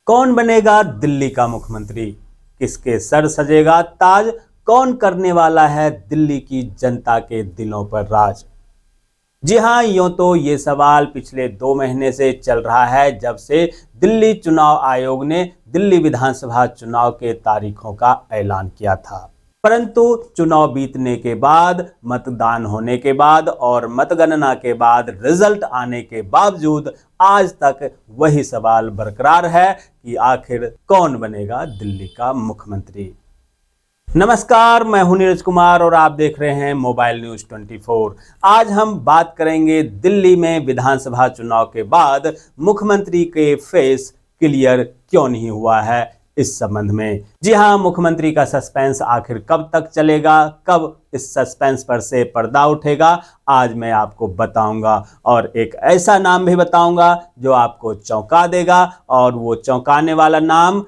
कौन बनेगा दिल्ली का मुख्यमंत्री? किसके सर सजेगा ताज? कौन करने वाला है दिल्ली की जनता के दिलों पर राज? जी हां, यूं तो ये सवाल पिछले 2 महीने से चल रहा है, जब से दिल्ली चुनाव आयोग ने दिल्ली विधानसभा चुनाव के तारीखों का ऐलान किया था। परंतु चुनाव बीतने के बाद, मतदान होने के बाद और मतगणना के बाद रिजल्ट आने के बावजूद आज तक वही सवाल बरकरार है कि आखिर कौन बनेगा दिल्ली का मुख्यमंत्री। नमस्कार, मैं हूं नीरज कुमार और आप देख रहे हैं मोबाइल न्यूज 24। आज हम बात करेंगे दिल्ली में विधानसभा चुनाव के बाद मुख्यमंत्री के फेस क्लियर क्यों नहीं हुआ है इस संबंध में। जी हां, मुख्यमंत्री का सस्पेंस आखिर कब तक चलेगा, कब इस सस्पेंस पर से पर्दा उठेगा, आज मैं आपको बताऊंगा। और एक ऐसा नाम भी बताऊंगा जो आपको चौंका देगा, और वो चौंकाने वाला नाम,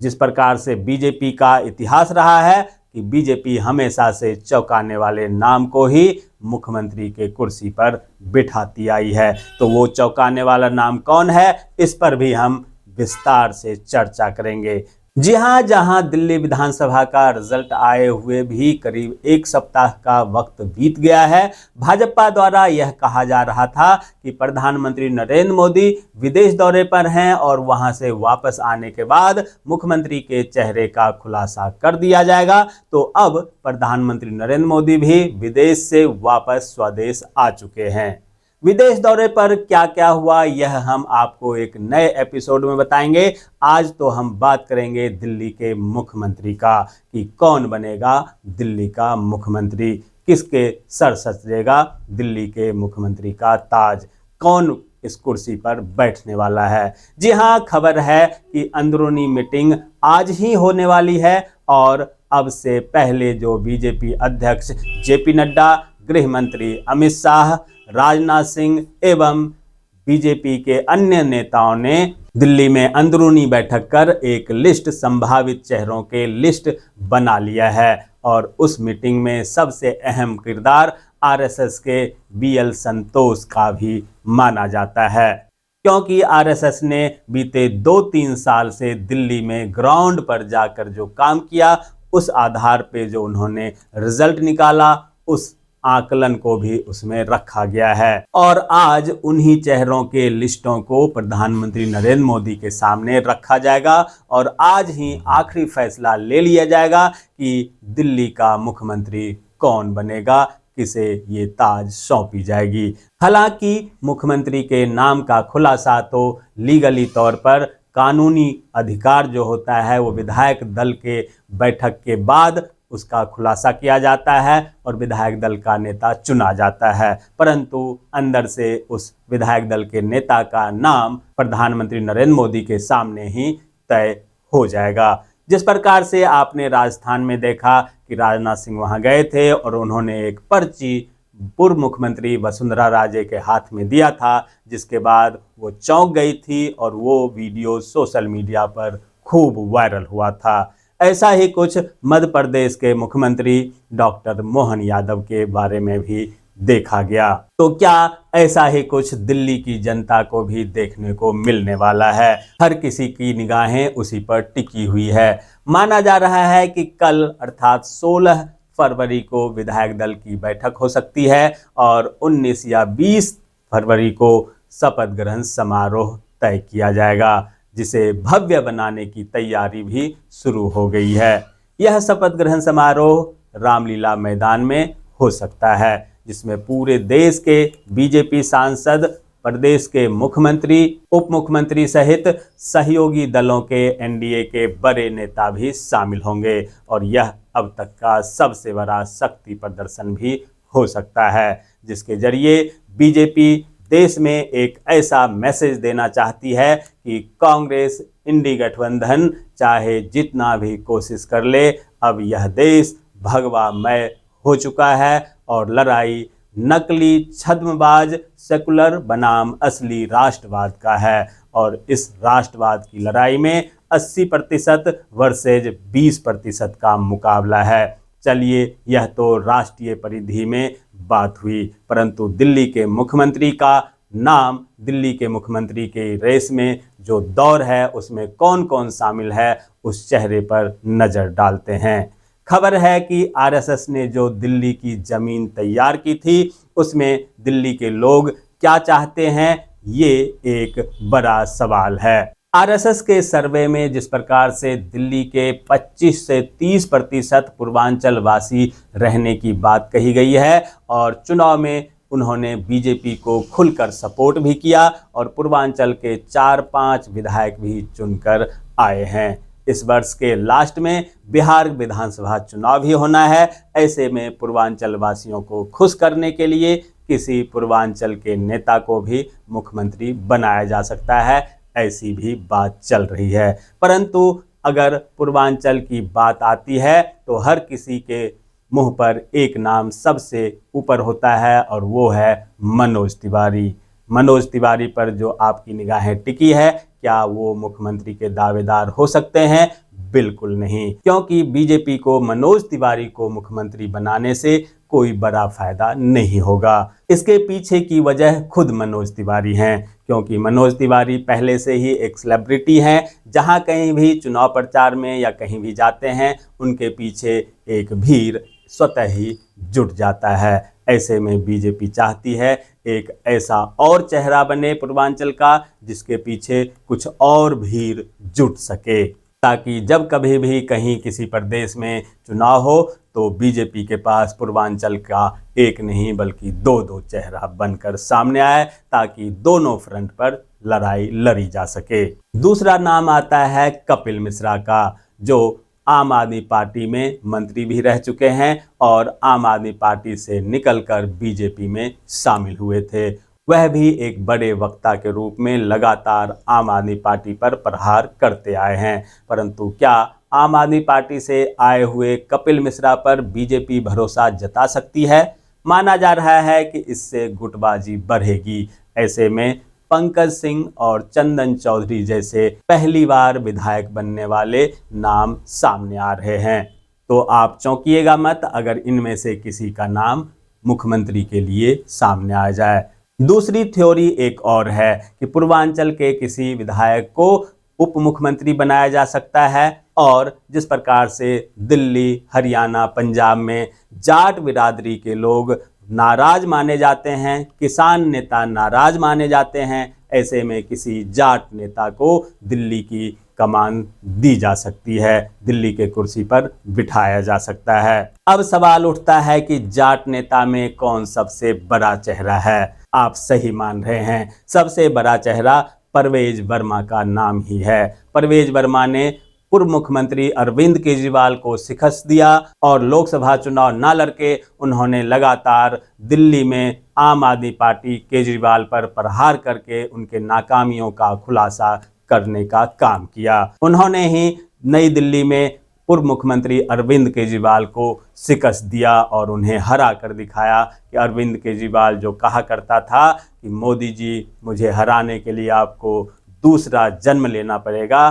जिस प्रकार से बीजेपी का इतिहास रहा है कि बीजेपी हमेशा से चौंकाने वाले नाम को ही मुख्यमंत्री के कुर्सी पर बिठाती आई है, तो वो चौंकाने वाला नाम कौन है, इस पर भी हम विस्तार से चर्चा करेंगे। जी हां, जहां दिल्ली विधानसभा का रिजल्ट आए हुए भी करीब 1 सप्ताह का वक्त बीत गया है, भाजपा द्वारा यह कहा जा रहा था कि प्रधानमंत्री नरेंद्र मोदी विदेश दौरे पर हैं और वहां से वापस आने के बाद मुख्यमंत्री के चेहरे का खुलासा कर दिया जाएगा। तो अब प्रधानमंत्री नरेंद्र मोदी भी विदेश से वापस स्वदेश आ चुके हैं। विदेश दौरे पर क्या क्या हुआ, यह हम आपको एक नए एपिसोड में बताएंगे। आज तो हम बात करेंगे दिल्ली के मुख्यमंत्री का कि कौन बनेगा दिल्ली का मुख्यमंत्री, किसके सर सजेगा दिल्ली के मुख्यमंत्री का ताज, कौन इस कुर्सी पर बैठने वाला है। जी हां, खबर है कि अंदरूनी मीटिंग आज ही होने वाली है और अब से पहले जो बीजेपी अध्यक्ष जेपी नड्डा, गृह मंत्री अमित शाह, राजनाथ सिंह एवं बीजेपी के अन्य नेताओं ने दिल्ली में अंदरूनी बैठक कर एक लिस्ट, संभावित चेहरों के लिस्ट बना लिया है। और उस मीटिंग में सबसे अहम किरदार आरएसएस के बीएल संतोष का भी माना जाता है, क्योंकि आरएसएस ने बीते 2-3 साल से दिल्ली में ग्राउंड पर जाकर जो काम किया, उस आधार पे जो उन्होंने रिजल्ट निकाला, उस आकलन को भी उसमें रखा गया है। और आज उन्हीं चेहरों के लिस्टों को प्रधानमंत्री नरेंद्र मोदी के सामने रखा जाएगा और आज ही आखिरी फैसला ले लिया जाएगा कि दिल्ली का मुख्यमंत्री कौन बनेगा, किसे ये ताज सौंपी जाएगी। हालांकि मुख्यमंत्री के नाम का खुलासा तो लीगली तौर पर, कानूनी अधिकार जो होता है वो विधायक दल के बैठक के बाद उसका खुलासा किया जाता है और विधायक दल का नेता चुना जाता है, परंतु अंदर से उस विधायक दल के नेता का नाम प्रधानमंत्री नरेंद्र मोदी के सामने ही तय हो जाएगा। जिस प्रकार से आपने राजस्थान में देखा कि राजनाथ सिंह वहां गए थे और उन्होंने एक पर्ची पूर्व मुख्यमंत्री वसुंधरा राजे के हाथ में दिया था, जिसके बाद वो चौंक गई थी और वो वीडियो सोशल मीडिया पर खूब वायरल हुआ था। ऐसा ही कुछ मध्य प्रदेश के मुख्यमंत्री डॉक्टर मोहन यादव के बारे में भी देखा गया। तो क्या ऐसा ही कुछ दिल्ली की जनता को भी देखने को मिलने वाला है? हर किसी की निगाहें उसी पर टिकी हुई है। माना जा रहा है कि कल अर्थात 16 फरवरी को विधायक दल की बैठक हो सकती है और 19 या 20 फरवरी को शपथ ग्रहण समारोह तय किया जाएगा, जिसे भव्य बनाने की तैयारी भी शुरू हो गई है। यह शपथ ग्रहण समारोह रामलीला मैदान में हो सकता है, जिसमें पूरे देश के बीजेपी सांसद, प्रदेश के मुख्यमंत्री, उप मुख्यमंत्री सहित सहयोगी दलों के एनडीए के बड़े नेता भी शामिल होंगे और यह अब तक का सबसे बड़ा शक्ति प्रदर्शन भी हो सकता है, जिसके जरिए बीजेपी देश में एक ऐसा मैसेज देना चाहती है कि कांग्रेस इंडी गठबंधन चाहे जितना भी कोशिश कर ले, अब यह देश भगवामय हो चुका है और लड़ाई नकली छद्मबाज सेकुलर बनाम असली राष्ट्रवाद का है और इस राष्ट्रवाद की लड़ाई में 80% वर्सेज 20% का मुकाबला है। चलिए, यह तो राष्ट्रीय परिधि में बात हुई, परंतु दिल्ली के मुख्यमंत्री का नाम दिल्ली के मुख्यमंत्री के रेस में जो दौर है उसमें कौन कौन शामिल है, उस चेहरे पर नजर डालते हैं। खबर है कि आरएसएस ने जो दिल्ली की जमीन तैयार की थी उसमें दिल्ली के लोग क्या चाहते हैं, ये एक बड़ा सवाल है। आरएसएस के सर्वे में जिस प्रकार से दिल्ली के 25 से 30% पूर्वांचल वासी रहने की बात कही गई है और चुनाव में उन्होंने बीजेपी को खुलकर सपोर्ट भी किया और पूर्वांचल के 4-5 विधायक भी चुनकर आए हैं। इस वर्ष के लास्ट में बिहार विधानसभा चुनाव भी होना है। ऐसे में पूर्वांचल वासियों को खुश करने के लिए किसी पूर्वांचल के नेता को भी मुख्यमंत्री बनाया जा सकता है, ऐसी भी बात चल रही है। परंतु अगर पूर्वांचल की बात आती है तो हर किसी के मुंह पर एक नाम सबसे ऊपर होता है और वो है मनोज तिवारी। मनोज तिवारी पर जो आपकी निगाहें टिकी है, क्या वो मुख्यमंत्री के दावेदार हो सकते हैं? बिल्कुल नहीं, क्योंकि बीजेपी को मनोज तिवारी को मुख्यमंत्री बनाने से कोई बड़ा फायदा नहीं होगा। इसके पीछे की वजह खुद मनोज तिवारी हैं, क्योंकि मनोज तिवारी पहले से ही एक सेलिब्रिटी हैं। जहां कहीं भी चुनाव प्रचार में या कहीं भी जाते हैं उनके पीछे एक भीड़ स्वतः ही जुट जाता है। ऐसे में बीजेपी चाहती है एक ऐसा और चेहरा बने पूर्वांचल का जिसके पीछे कुछ और भीड़ जुट सके, ताकि जब कभी भी कहीं किसी प्रदेश में चुनाव हो तो बीजेपी के पास पूर्वांचल का एक नहीं बल्कि दो चेहरा बनकर सामने आए, ताकि दोनों फ्रंट पर लड़ाई लड़ी जा सके। दूसरा नाम आता है कपिल मिश्रा का, जो आम आदमी पार्टी में मंत्री भी रह चुके हैं और आम आदमी पार्टी से निकलकर बीजेपी में शामिल हुए थे। वह भी एक बड़े वक्ता के रूप में लगातार आम आदमी पार्टी पर प्रहार करते आए हैं। परंतु क्या आम आदमी पार्टी से आए हुए कपिल मिश्रा पर बीजेपी भरोसा जता सकती है? माना जा रहा है कि इससे गुटबाजी बढ़ेगी। ऐसे में पंकज सिंह और चंदन चौधरी जैसे पहली बार विधायक बनने वाले नाम सामने आ रहे हैं। तो आप चौंकिएगा मत अगर इनमें से किसी का नाम मुख्यमंत्री के लिए सामने आ जाए। दूसरी थ्योरी एक और है कि पूर्वांचल के किसी विधायक को उप मुख्यमंत्री बनाया जा सकता है और जिस प्रकार से दिल्ली, हरियाणा, पंजाब में जाट बिरादरी के लोग नाराज माने जाते हैं, किसान नेता नाराज माने जाते हैं, ऐसे में किसी जाट नेता को दिल्ली की कमान दी जा सकती है, दिल्ली के कुर्सी पर बिठाया जा सकता है। अब सवाल उठता है कि जाट नेता में कौन सबसे बड़ा चेहरा है? आप सही मान रहे हैं, सबसे बड़ा चेहरा परवेज वर्मा का नाम ही है। परवेज वर्मा ने पूर्व मुख्यमंत्री अरविंद केजरीवाल को शिकस्त दिया और लोकसभा चुनाव न लड़के उन्होंने लगातार दिल्ली में आम आदमी पार्टी केजरीवाल पर प्रहार करके उनके नाकामियों का खुलासा करने का काम किया। उन्होंने ही नई दिल्ली में पूर्व मुख्यमंत्री अरविंद केजरीवाल को शिकस्त दिया और उन्हें हरा कर दिखाया कि अरविंद केजरीवाल जो कहा करता था कि मोदी जी मुझे हराने के लिए आपको दूसरा जन्म लेना पड़ेगा,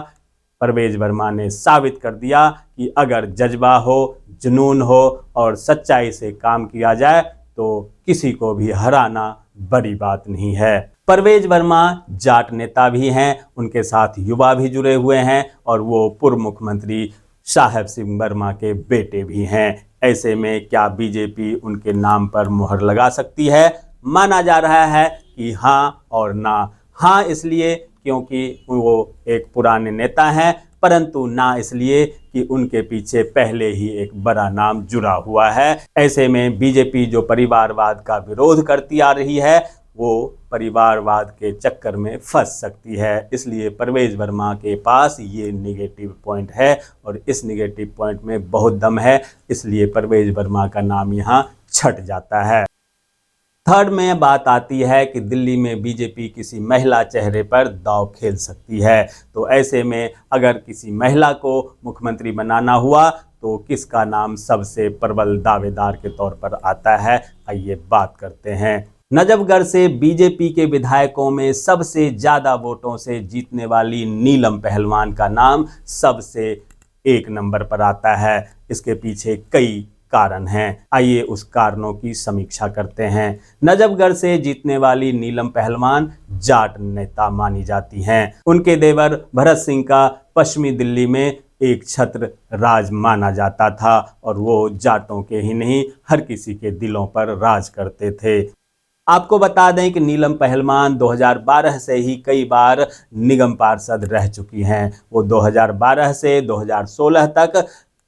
परवेज वर्मा ने साबित कर दिया कि अगर जज्बा हो, जुनून हो और सच्चाई से काम किया जाए तो किसी को भी हराना बड़ी बात नहीं है। परवेज वर्मा जाट नेता भी हैं, उनके साथ युवा भी जुड़े हुए हैं और वो पूर्व मुख्यमंत्री साहेब सिंह वर्मा के बेटे भी हैं। ऐसे में क्या बीजेपी उनके नाम पर मुहर लगा सकती है? माना जा रहा है कि हाँ और ना। हाँ इसलिए क्योंकि वो एक पुराने नेता हैं, परंतु ना इसलिए कि उनके पीछे पहले ही एक बड़ा नाम जुड़ा हुआ है। ऐसे में बीजेपी जो परिवारवाद का विरोध करती आ रही है वो परिवारवाद के चक्कर में फंस सकती है। इसलिए परवेज वर्मा के पास ये निगेटिव पॉइंट है और इस निगेटिव पॉइंट में बहुत दम है, इसलिए परवेज वर्मा का नाम यहाँ छट जाता है। थर्ड में बात आती है कि दिल्ली में बीजेपी किसी महिला चेहरे पर दांव खेल सकती है। तो ऐसे में अगर किसी महिला को मुख्यमंत्री बनाना हुआ तो किसका नाम सबसे प्रबल दावेदार के तौर पर आता है, आइए बात करते हैं। नजफगढ़ से बीजेपी के विधायकों में सबसे ज्यादा वोटों से जीतने वाली नीलम पहलवान का नाम सबसे एक नंबर पर आता है। इसके पीछे कई कारण हैं। आइए उस कारणों की समीक्षा करते हैं। नजफगढ़ से जीतने वाली नीलम पहलवान जाट नेता मानी जाती हैं। उनके देवर भरत सिंह का पश्चिमी दिल्ली में एक छत्र राज माना जाता था और वो जाटों के ही नहीं हर किसी के दिलों पर राज करते थे। आपको बता दें कि नीलम पहलवान 2012 से ही कई बार निगम पार्षद रह चुकी हैं। वो 2012 से 2016 तक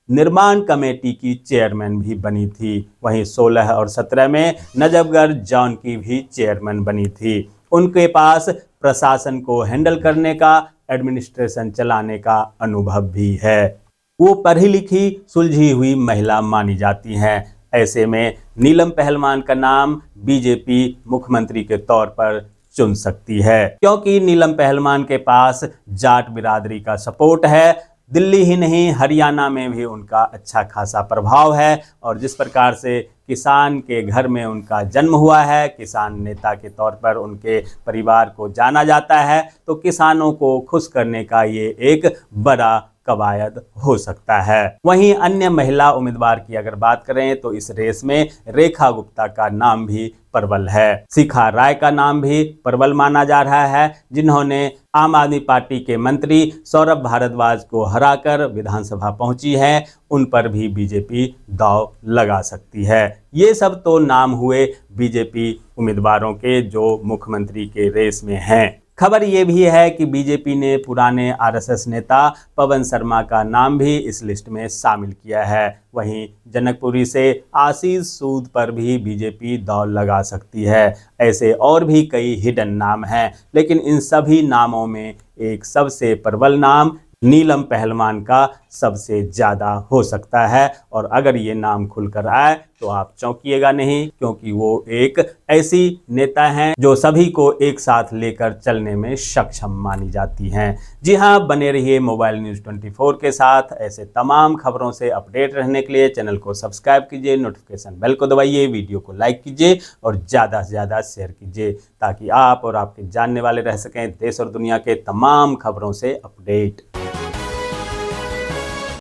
निर्माण कमेटी की चेयरमैन भी बनी थी। वहीं 16 और 17 में नजफगढ़ जोन की भी चेयरमैन बनी थी। उनके पास प्रशासन को हैंडल करने का, एडमिनिस्ट्रेशन चलाने का अनुभव भी है। वो पढ़ी लिखी सुलझी हुई महिला मानी जाती हैं। ऐसे में नीलम पहलवान का नाम बीजेपी मुख्यमंत्री के तौर पर चुन सकती है, क्योंकि नीलम पहलवान के पास जाट बिरादरी का सपोर्ट है। दिल्ली ही नहीं हरियाणा में भी उनका अच्छा खासा प्रभाव है और जिस प्रकार से किसान के घर में उनका जन्म हुआ है, किसान नेता के तौर पर उनके परिवार को जाना जाता है, तो किसानों को खुश करने का ये एक बड़ा कवायद हो सकता है। वहीं अन्य महिला उम्मीदवार की अगर बात करें तो इस रेस में रेखा गुप्ता का नाम भी प्रबल है। शिखा राय का नाम भी प्रबल माना जा रहा है, जिन्होंने आम आदमी पार्टी के मंत्री सौरभ भारद्वाज को हराकर विधानसभा पहुंची है। उन पर भी बीजेपी दांव लगा सकती है। ये सब तो नाम हुए बीजेपी उम्मीदवारों के जो मुख्यमंत्री के रेस में हैं। खबर ये भी है कि बीजेपी ने पुराने आरएसएस नेता पवन शर्मा का नाम भी इस लिस्ट में शामिल किया है। वहीं जनकपुरी से आशीष सूद पर भी बीजेपी दांव लगा सकती है। ऐसे और भी कई हिडन नाम हैं, लेकिन इन सभी नामों में एक सबसे प्रबल नाम नीलम पहलवान का सबसे ज़्यादा हो सकता है। और अगर ये नाम खुलकर आए तो आप चौंकिएगा नहीं, क्योंकि वो एक ऐसी नेता हैं जो सभी को एक साथ लेकर चलने में सक्षम मानी जाती हैं। जी हाँ, बने रहिए मोबाइल न्यूज़ 24 के साथ। ऐसे तमाम खबरों से अपडेट रहने के लिए चैनल को सब्सक्राइब कीजिए, नोटिफिकेशन बेल को दबाइए, वीडियो को लाइक कीजिए और ज़्यादा से ज़्यादा शेयर कीजिए, ताकि आप और आपके जानने वाले रह सकें देश और दुनिया के तमाम खबरों से अपडेट।